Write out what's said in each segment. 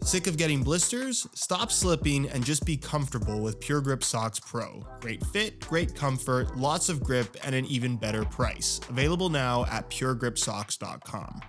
Sick of getting blisters? Stop slipping and just be comfortable with Pure Grip Socks Pro. Great fit, great comfort, lots of grip, and an even better price. Available now at puregripsocks.com.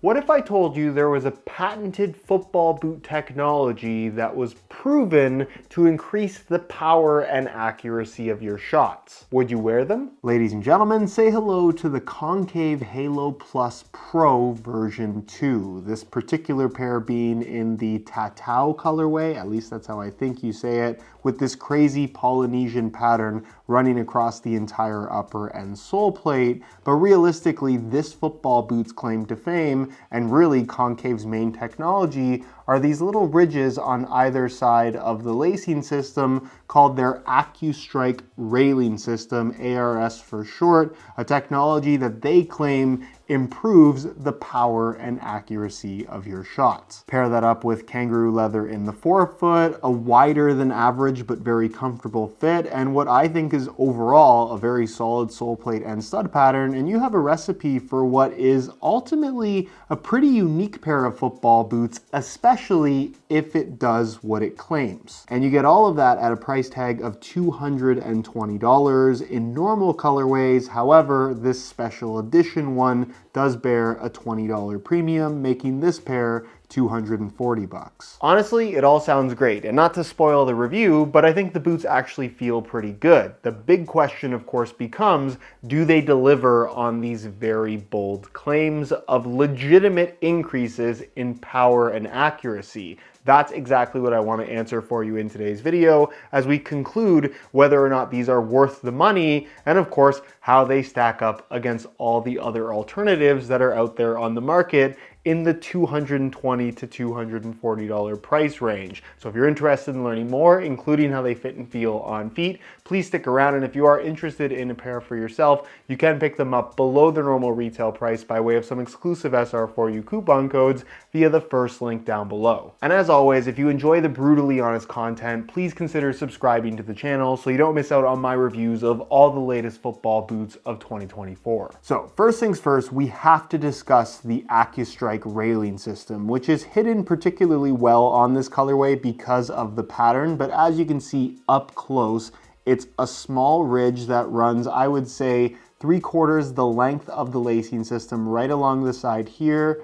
What if I told you there was a patented football boot technology that was proven to increase the power and accuracy of your shots? Would you wear them? Ladies and gentlemen, say hello to the Concave Halo Pro version 2. This particular pair being in the Tatau colorway, at least that's how I think you say it, with this crazy Polynesian pattern running across the entire upper and sole plate. But realistically, this football boot's claim to fame, and really Concave's main technology, are these little ridges on either side of the lacing system called their AccuStrike railing system, ARS for short, a technology that they claim improves the power and accuracy of your shots. Pair that up with kangaroo leather in the forefoot, a wider than average but very comfortable fit, and what I think is overall a very solid sole plate and stud pattern, and you have a recipe for what is ultimately a pretty unique pair of football boots, especially if it does what it claims. And you get all of that at a price tag of $220 in normal colorways. However, this special edition one does bear a $20 premium, making this pair $240. Honestly, it all sounds great, and not to spoil the review, but I think the boots actually feel pretty good. The big question, of course, becomes, do they deliver on these very bold claims of legitimate increases in power and accuracy? That's exactly what I want to answer for you in today's video as we conclude whether or not these are worth the money, and of course, how they stack up against all the other alternatives that are out there on the market in the $220 to $240 price range. So if you're interested in learning more, including how they fit and feel on feet, please stick around. And if you are interested in a pair for yourself, you can pick them up below their normal retail price by way of some exclusive SR4U coupon codes via the first link down below. And as always, if you enjoy the brutally honest content, please consider subscribing to the channel so you don't miss out on my reviews of all the latest football boots of 2024. So first things first, we have to discuss the AccuStrike railing system, which is hidden particularly well on this colorway because of the pattern. But as you can see up close, it's a small ridge that runs, I would say, 3/4 the length of the lacing system right along the side here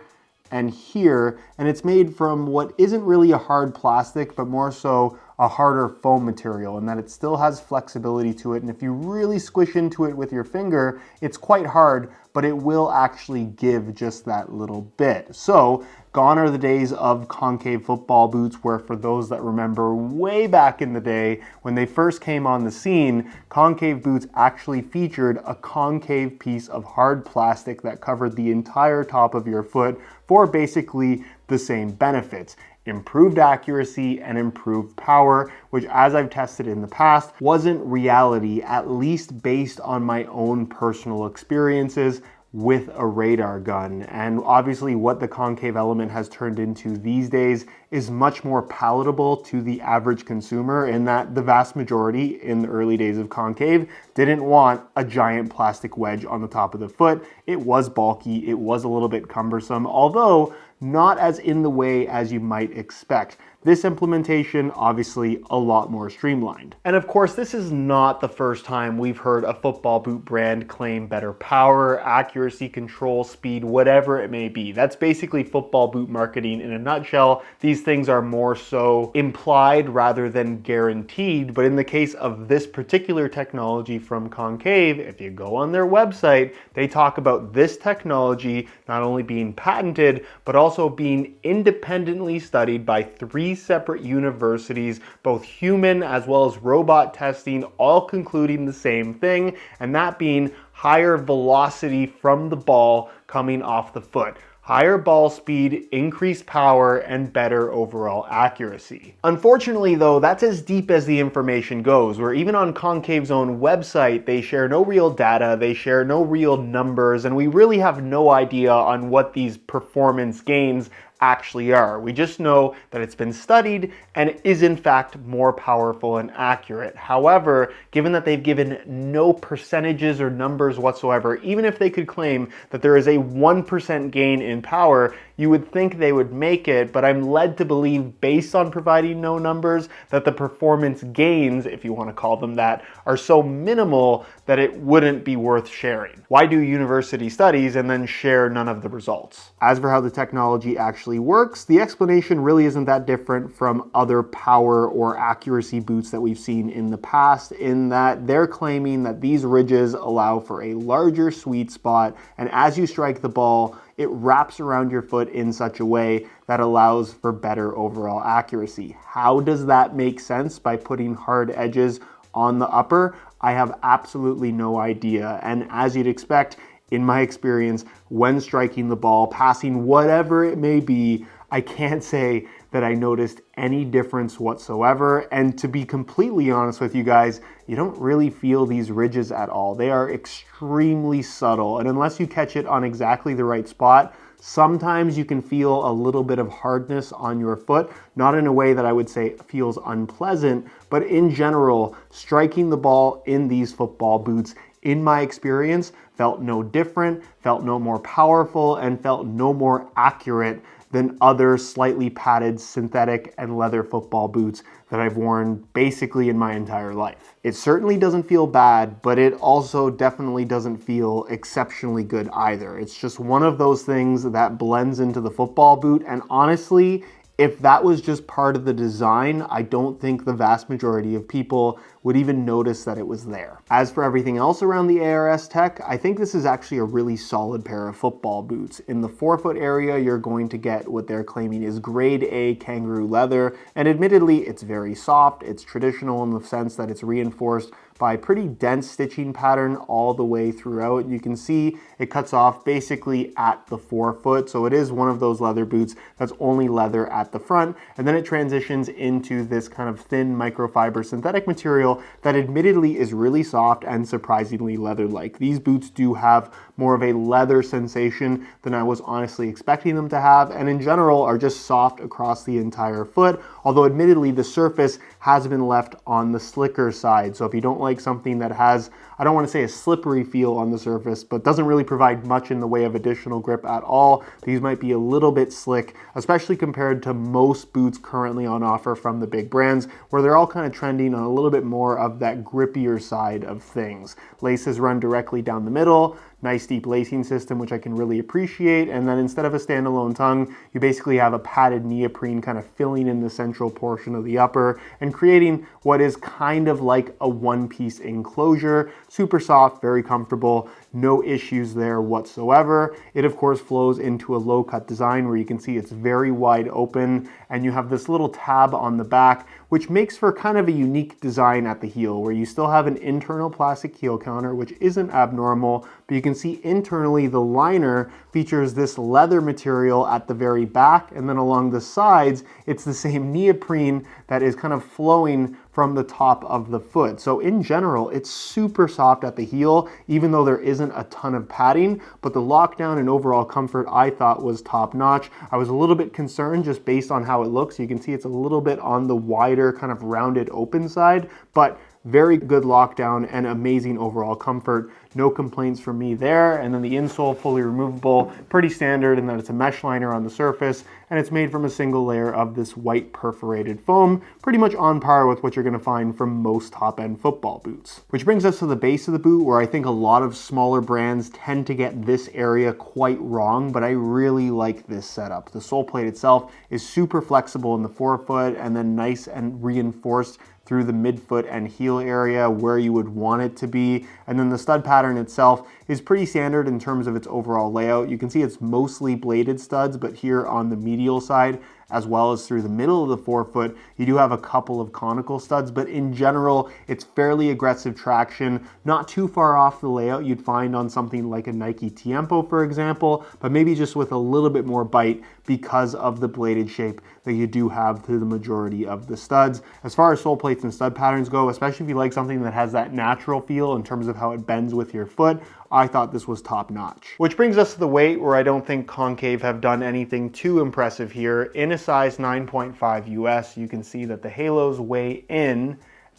and here, and it's made from what isn't really a hard plastic, but more so a harder foam material, and that it still has flexibility to it. And if you really squish into it with your finger, it's quite hard, but it will actually give just that little bit. So gone are the days of concave football boots, where for those that remember way back in the day when they first came on the scene, concave boots actually featured a concave piece of hard plastic that covered the entire top of your foot for basically the same benefits: improved accuracy and improved power, which, as I've tested in the past, wasn't reality, at least based on my own personal experiences with a radar gun. And obviously what the concave element has turned into these days is much more palatable to the average consumer, in that the vast majority in the early days of concave didn't want a giant plastic wedge on the top of the foot. It was bulky, it was a little bit cumbersome, although not as in the way as you might expect. This implementation, obviously a lot more streamlined. And of course, this is not the first time we've heard a football boot brand claim better power, accuracy, control, speed, whatever it may be. That's basically football boot marketing in a nutshell. These things are more so implied rather than guaranteed. But in the case of this particular technology from Concave, if you go on their website, they talk about this technology not only being patented, but also being independently studied by 3 separate universities, both human as well as robot testing, all concluding the same thing, and that being higher velocity from the ball coming off the foot. Higher ball speed, increased power, and better overall accuracy. Unfortunately though, that's as deep as the information goes, where even on Concave's own website, they share no real data, they share no real numbers, and we really have no idea on what these performance gains actually are. We just know that it's been studied and is in fact more powerful and accurate. However, given that they've given no percentages or numbers whatsoever, even if they could claim that there is a 1% gain in power, you would think they would make it, but I'm led to believe, based on providing no numbers, that the performance gains, if you want to call them that, are so minimal that it wouldn't be worth sharing. Why do university studies and then share none of the results? As for how the technology actually works, the explanation really isn't that different from other power or accuracy boots that we've seen in the past, in that they're claiming that these ridges allow for a larger sweet spot, and as you strike the ball, it wraps around your foot in such a way that allows for better overall accuracy. How does that make sense by putting hard edges on the upper? I have absolutely no idea. And as you'd expect, in my experience, when striking the ball, passing whatever it may be, I can't say that I noticed any difference whatsoever. And to be completely honest with you guys, you don't really feel these ridges at all. They are extremely subtle. And unless you catch it on exactly the right spot, sometimes you can feel a little bit of hardness on your foot, not in a way that I would say feels unpleasant, but in general, striking the ball in these football boots, in my experience, felt no different, felt no more powerful, and felt no more accurate than other slightly padded synthetic and leather football boots that I've worn basically in my entire life. It certainly doesn't feel bad, but it also definitely doesn't feel exceptionally good either. It's just one of those things that blends into the football boot, and honestly, if that was just part of the design, I don't think the vast majority of people would even notice that it was there. As for everything else around the ARS tech, I think this is actually a really solid pair of football boots. In the forefoot area, you're going to get what they're claiming is grade A kangaroo leather, and admittedly, it's very soft. It's traditional in the sense that it's reinforced by a pretty dense stitching pattern all the way throughout. You can see it cuts off basically at the forefoot, so it is one of those leather boots that's only leather at the front, and then it transitions into this kind of thin microfiber synthetic material that admittedly is really soft and surprisingly leather-like. These boots do have more of a leather sensation than I was honestly expecting them to have, and in general are just soft across the entire foot, although admittedly the surface has been left on the slicker side. So if you don't like something that has, I don't want to say a slippery feel on the surface, but doesn't really provide much in the way of additional grip at all, these might be a little bit slick, especially compared to most boots currently on offer from the big brands, where they're all kind of trending on a little bit more of that grippier side of things. Laces run directly down the middle, nice deep lacing system, which I can really appreciate. And then instead of a standalone tongue, you basically have a padded neoprene kind of filling in the central portion of the upper and creating what is kind of like a one-piece enclosure. Super soft, very comfortable, no issues there whatsoever. It of course flows into a low-cut design where you can see it's very wide open, and you have this little tab on the back, which makes for kind of a unique design at the heel, where you still have an internal plastic heel counter, which isn't abnormal, but you can see internally the liner features this leather material at the very back, and then along the sides, it's the same neoprene that is kind of flowing from the top of the foot. So in general, it's super soft at the heel, even though there isn't a ton of padding, but the lockdown and overall comfort I thought was top notch. I was a little bit concerned just based on how it looks. You can see it's a little bit on the wider kind of rounded open side, but very good lockdown and amazing overall comfort. No complaints from me there. And then the insole, fully removable, pretty standard in that it's a mesh liner on the surface, and it's made from a single layer of this white perforated foam, pretty much on par with what you're gonna find from most top-end football boots. Which brings us to the base of the boot, where I think a lot of smaller brands tend to get this area quite wrong, but I really like this setup. The sole plate itself is super flexible in the forefoot, and then nice and reinforced through the midfoot and heel area where you would want it to be. And then the stud pattern itself is pretty standard in terms of its overall layout. You can see it's mostly bladed studs, but here on the medial side, as well as through the middle of the forefoot, you do have a couple of conical studs, but in general, it's fairly aggressive traction, not too far off the layout you'd find on something like a Nike Tiempo, for example, but maybe just with a little bit more bite because of the bladed shape that you do have through the majority of the studs. As far as sole plates and stud patterns go, especially if you like something that has that natural feel in terms of how it bends with your foot, I thought this was top notch. Which brings us to the weight, where I don't think Concave have done anything too impressive here. In a size 9.5 US, you can see that the Halos weigh in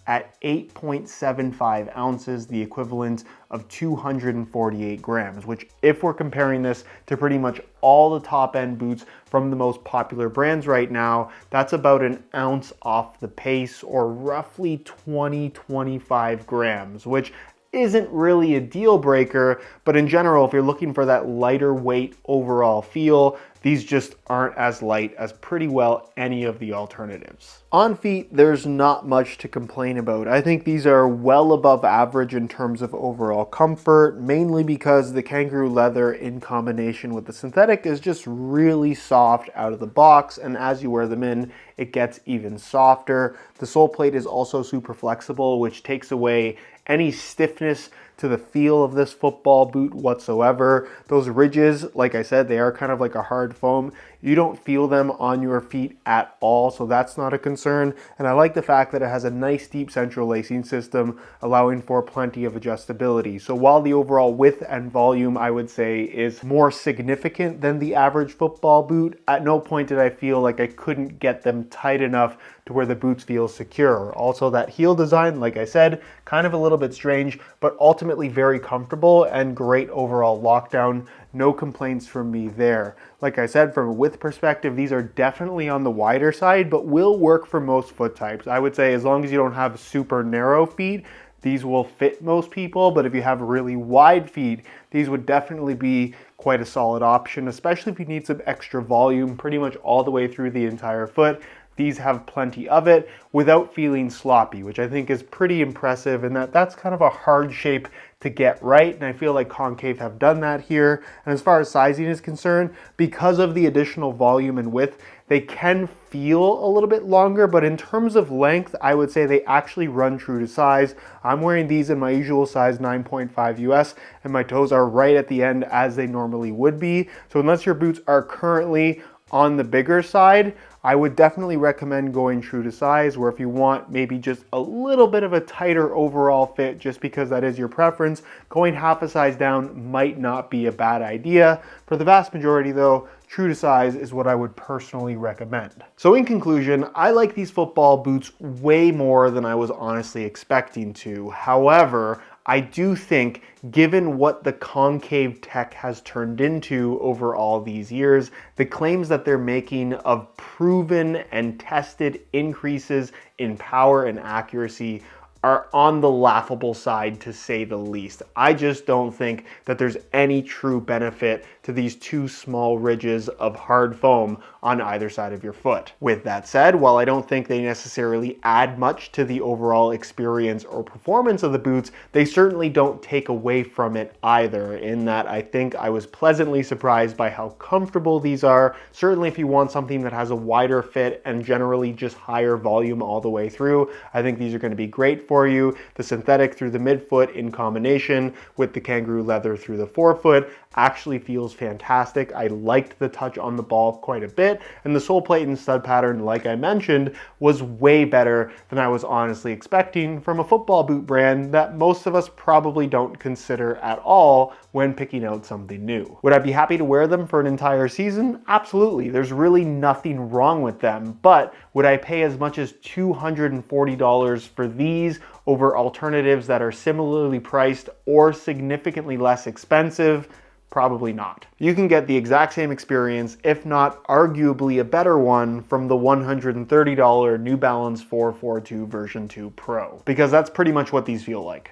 at 8.75 ounces, the equivalent of 248 grams, which if we're comparing this to pretty much all the top end boots from the most popular brands right now, that's about an ounce off the pace, or roughly 20-25 grams, which isn't really a deal breaker, but in general, if you're looking for that lighter weight overall feel, these just aren't as light as pretty well any of the alternatives. On feet, there's not much to complain about. I think these are well above average in terms of overall comfort, mainly because the kangaroo leather in combination with the synthetic is just really soft out of the box, and as you wear them in, it gets even softer. The sole plate is also super flexible, which takes away any stiffness to the feel of this football boot whatsoever. Those ridges, like I said, they are kind of like a hard foam. You don't feel them on your feet at all, so that's not a concern. And I like the fact that it has a nice deep central lacing system, allowing for plenty of adjustability. So while the overall width and volume, I would say, is more significant than the average football boot, at no point did I feel like I couldn't get them tight enough to where the boots feel secure. Also, that heel design, like I said, kind of a little bit strange, but ultimately very comfortable and great overall lockdown. No complaints from me there. Like I said, from a width perspective, these are definitely on the wider side, but will work for most foot types. I would say as long as you don't have super narrow feet, these will fit most people, but if you have really wide feet, these would definitely be quite a solid option, especially if you need some extra volume pretty much all the way through the entire foot. These have plenty of it without feeling sloppy, which I think is pretty impressive, and that's kind of a hard shape to get right, and I feel like Concave have done that here. And as far as sizing is concerned, because of the additional volume and width, they can feel a little bit longer, but in terms of length, I would say they actually run true to size. I'm wearing these in my usual size 9.5 US, and my toes are right at the end as they normally would be. So unless your boots are currently on the bigger side, I would definitely recommend going true to size, where if you want maybe just a little bit of a tighter overall fit, just because that is your preference, going half a size down might not be a bad idea. For the vast majority though, true to size is what I would personally recommend. So in conclusion, I like these football boots way more than I was honestly expecting to. However, I do think, given what the concave tech has turned into over all these years, the claims that they're making of proven and tested increases in power and accuracy are on the laughable side, to say the least. I just don't think that there's any true benefit to these two small ridges of hard foam on either side of your foot. With that said, while I don't think they necessarily add much to the overall experience or performance of the boots, they certainly don't take away from it either, in that I think I was pleasantly surprised by how comfortable these are. Certainly if you want something that has a wider fit and generally just higher volume all the way through, I think these are going to be great for you. The synthetic through the midfoot in combination with the kangaroo leather through the forefoot actually feels fantastic. I liked the touch on the ball quite a bit, and the sole plate and stud pattern, like I mentioned, was way better than I was honestly expecting from a football boot brand that most of us probably don't consider at all when picking out something new. Would I be happy to wear them for an entire season? Absolutely. There's really nothing wrong with them, but would I pay as much as $240 for these over alternatives that are similarly priced or significantly less expensive? Probably not. You can get the exact same experience, if not arguably a better one, from the $130 New Balance 442 version 2 Pro, because that's pretty much what these feel like.